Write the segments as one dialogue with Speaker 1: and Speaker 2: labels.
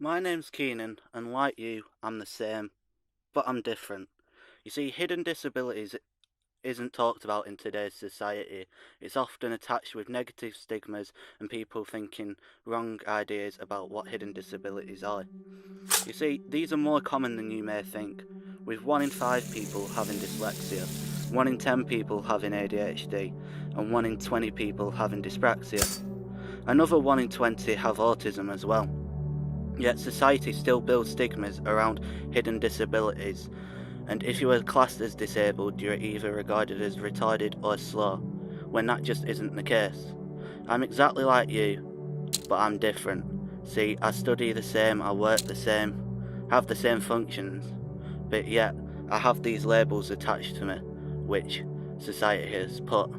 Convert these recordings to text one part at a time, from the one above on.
Speaker 1: My name's Cianan, and like you, I'm the same, but I'm different. You see, hidden disabilities isn't talked about in today's society. It's often attached with negative stigmas and people thinking wrong ideas about what hidden disabilities are. You see, these are more common than you may think, with 1 in 5 people having dyslexia, 1 in 10 people having ADHD, and 1 in 20 people having dyspraxia. Another 1 in 20 have autism as well. Yet society still builds stigmas around hidden disabilities, and if you are classed as disabled, you're either regarded as retarded or slow, when that just isn't the case. I'm exactly like you, but I'm different. See, I study the same, I work the same, have the same functions, but yet I have these labels attached to me, which society has put.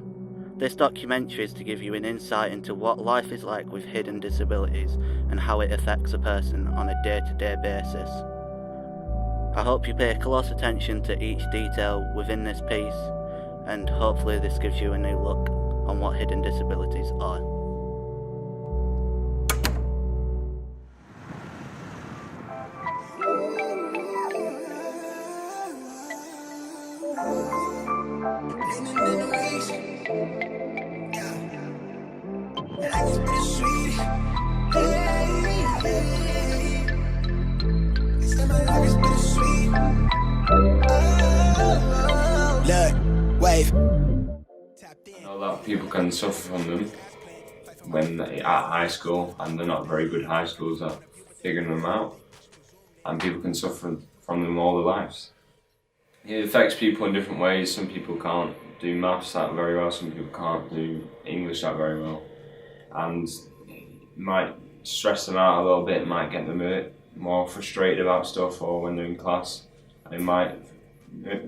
Speaker 1: This documentary is to give you an insight into what life is like with hidden disabilities and how it affects a person on a day-to-day basis. I hope you pay close attention to each detail within this piece, and hopefully this gives you a new look on what hidden disabilities are.
Speaker 2: I know that people can suffer from them when at high school, and they're not very good high schools at figuring them out, and people can suffer from them all their lives. It affects people in different ways. Some people can't do maths that very well, some people can't do English that very well, and it might stress them out a little bit, it might get them a bit more frustrated about stuff, or when they're in class, it might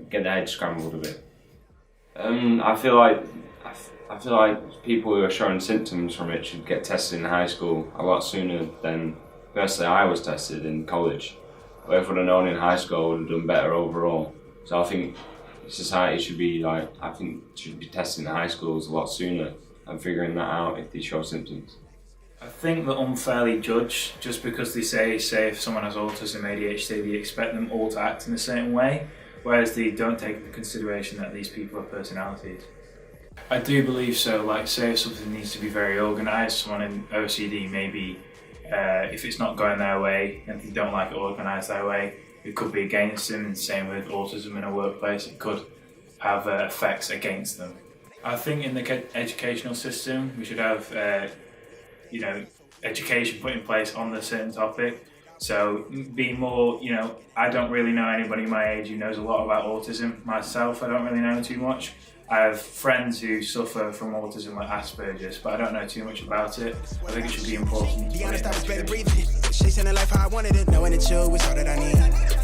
Speaker 2: get their head scrambled a bit. I feel like people who are showing symptoms from it should get tested in high school a lot sooner than, personally, I was tested in college. But if I would have known in high school, I would have done better overall. So I think society should be testing in high schools a lot sooner and figuring that out if they show symptoms.
Speaker 3: I think they're unfairly judged just because they say if someone has autism, ADHD, they expect them all to act in a certain way, whereas they don't take into consideration that these people have personalities. I do believe so. Like, say if something needs to be very organised, someone in OCD maybe, if it's not going their way and they don't like it organised their way, it could be against them. And same with autism in a workplace, it could have effects against them. I think in the educational system we should have education put in place on the certain topic. So be more, I don't really know anybody my age who knows a lot about autism. Myself, I don't really know too much. I have friends who suffer from autism like Asperger's, but I don't know too much about it. I think it should be important to put it in education.
Speaker 4: Chasing a life how I wanted it, knowing that you was all that I need.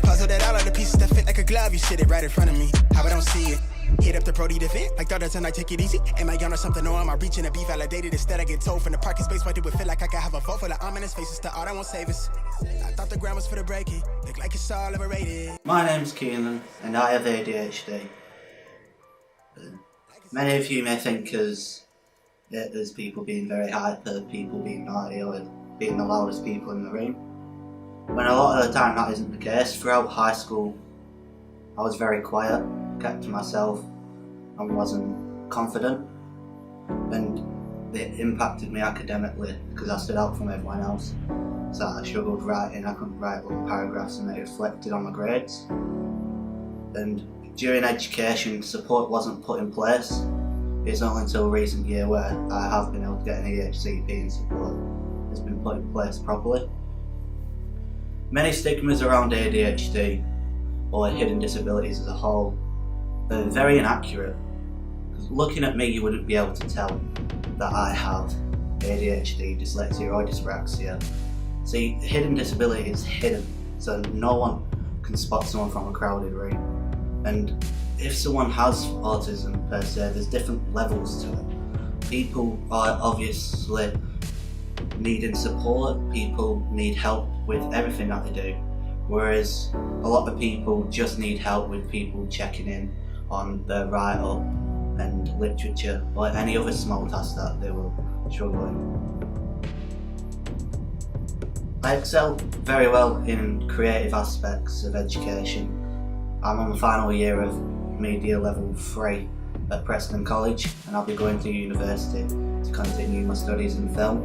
Speaker 4: Puzzle that all of the pieces that fit like a glove, you sit it right in front of me. How I don't see it. Hit up the Brody to fit, like daughters and I take it easy. Am I on or something, or am I reaching to be validated? Instead I get told from the parking space, why do it feel like I could have a vote for the ominous faces to all that won't save us? I thought the ground was for the breaking, look like it's all overrated.
Speaker 1: My name's Cianan, and I have ADHD. Many of you may think as people being very hyper, people being naughty, or being the loudest people in the room, when a lot of the time that isn't the case. Throughout high school, I was very quiet, kept to myself, and wasn't confident, and it impacted me academically because I stood out from everyone else. So I struggled writing, I couldn't write little paragraphs, and it reflected on my grades. And during education, support wasn't put in place. It's only until recent year where I have been able to get an EHCP and support has been put in place properly. Many stigmas around ADHD or hidden disabilities as a whole are very inaccurate. Because looking at me, you wouldn't be able to tell that I have ADHD, dyslexia or dyspraxia. See, hidden disability is hidden, so no one can spot someone from a crowded room. And if someone has autism per se, there's different levels to it. People are obviously needing support, people need help with everything that they do, whereas a lot of people just need help with people checking in on their write-up and literature or any other small task that they will struggle in. I excel very well in creative aspects of education. I'm on the final year of Media Level 3 at Preston College, and I'll be going to university to continue my studies in film.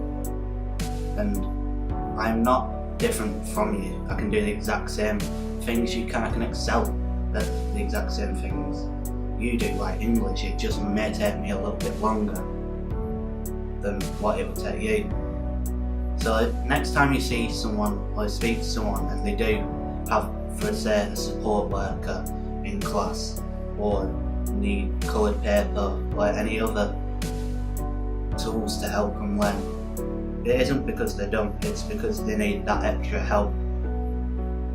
Speaker 1: And I'm not different from you. I can do the exact same things you can. I can excel at the exact same things you do, like English. It just may take me a little bit longer than what it will take you. So next time you see someone or speak to someone and they do have, for say, a support worker in class or need coloured paper or any other tools to help them learn, it isn't because they don't, it's because they need that extra help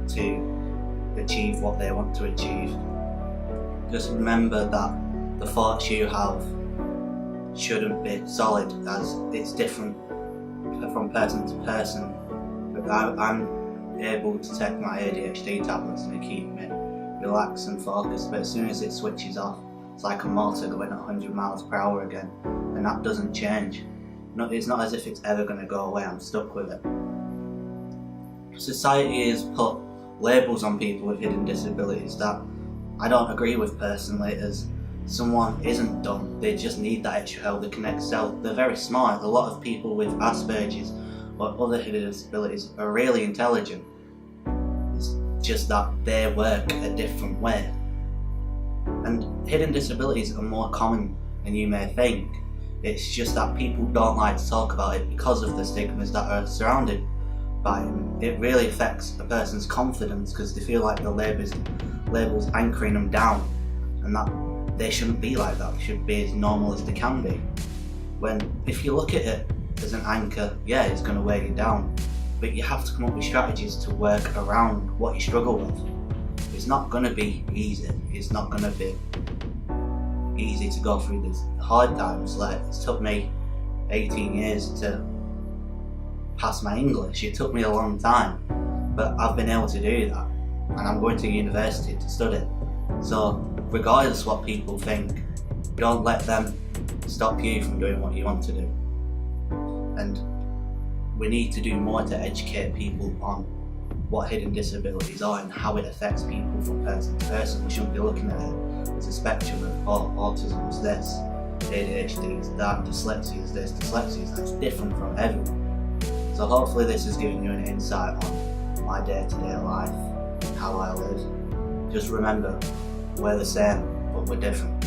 Speaker 1: to achieve what they want to achieve. Just remember that the thoughts you have shouldn't be solid, as it's different from person to person. I'm able to take my ADHD tablets and they keep me relaxed and focused, but as soon as it switches off, it's like a motor going at 100 miles per hour again, and that doesn't change. It's not as if it's ever going to go away. I'm stuck with it. Society has put labels on people with hidden disabilities that I don't agree with personally, as someone isn't dumb, they just need that extra help. They can excel, they're very smart. A lot of people with Asperger's or other hidden disabilities are really intelligent. It's just that they work a different way. And hidden disabilities are more common than you may think. It's just that people don't like to talk about it because of the stigmas that are surrounded by them. It really affects a person's confidence because they feel like the labels anchoring them down, and that they shouldn't be like that. They should be as normal as they can be. When if you look at it as an anchor, yeah, it's going to weigh you down, but you have to come up with strategies to work around what you struggle with. It's not going to be easy. It's not going to be easy to go through these hard times. Like, it took me 18 years to pass my English. It took me a long time, but I've been able to do that, and I'm going to university to study. So regardless what people think, don't let them stop you from doing what you want to do. And we need to do more to educate people on what hidden disabilities are and how it affects people from person to person. We shouldn't be looking at it as a spectrum of autism is this, ADHD is that, dyslexia is this, dyslexia is that. It's different from everyone. So hopefully this has given you an insight on my day-to-day life and how I live. Just remember, we're the same, but we're different.